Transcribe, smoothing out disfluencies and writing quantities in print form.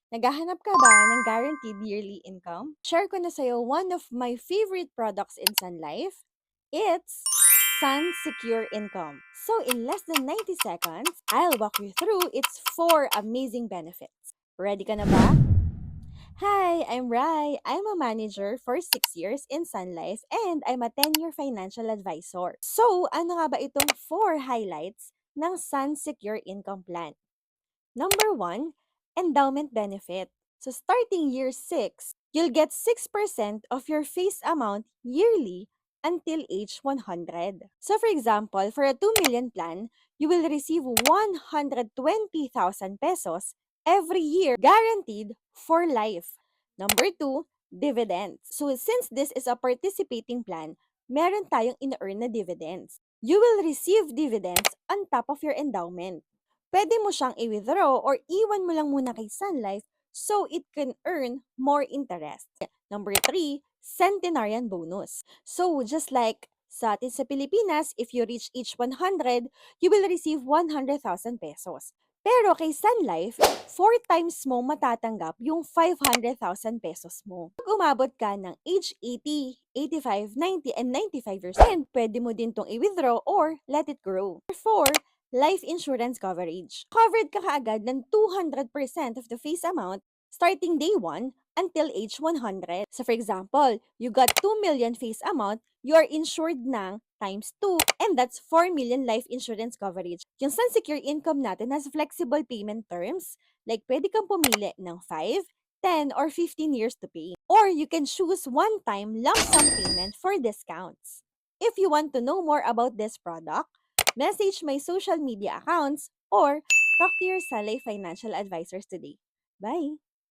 Naghahanap ka ba ng guaranteed yearly income? Share ko na sa'yo one of my favorite products in Sun Life. It's Sun Secure Income. So in less than 90 seconds, I'll walk you through its 4 amazing benefits. Ready ka na ba? Hi, I'm Rai. I'm a manager for 6 years in Sun Life and I'm a 10-year financial advisor. So, ano nga ba itong 4 highlights ng Sun Secure Income Plan? Number one, endowment benefit. So starting year 6, you'll get 6% of your face amount yearly until age 100. So for example, for a 2 million plan, you will receive 120,000 pesos every year guaranteed for life. Number two, dividends. So since this is a participating plan, meron tayong in-earn na dividends. You will receive dividends on top of your endowment. Pwede mo siyang i-withdraw or iwan mo lang muna kay Sun Life so it can earn more interest. Number three, centenarian bonus. So just like sa atin sa Pilipinas, if you reach each 100, you will receive 100,000 pesos. Pero kay Sun Life, 4 times mo matatanggap yung 500,000 pesos mo. Pag umabot ka ng age 80, 85, 90, and 95 years old, and pwede mo din tong i-withdraw or let it grow. 4, life insurance coverage. Covered ka kaagad ng 200% of the face amount starting day 1 until age 100. So for example, you got 2 million face amount, you are insured ng times 2 and that's 4 million life insurance coverage. Yung Sun Secure Income natin has flexible payment terms, like pwede kang pumili ng 5, 10, or 15 years to pay. Or you can choose one-time lump sum payment for discounts. If you want to know more about this product, message my social media accounts or talk to your Salay financial advisors today. Bye!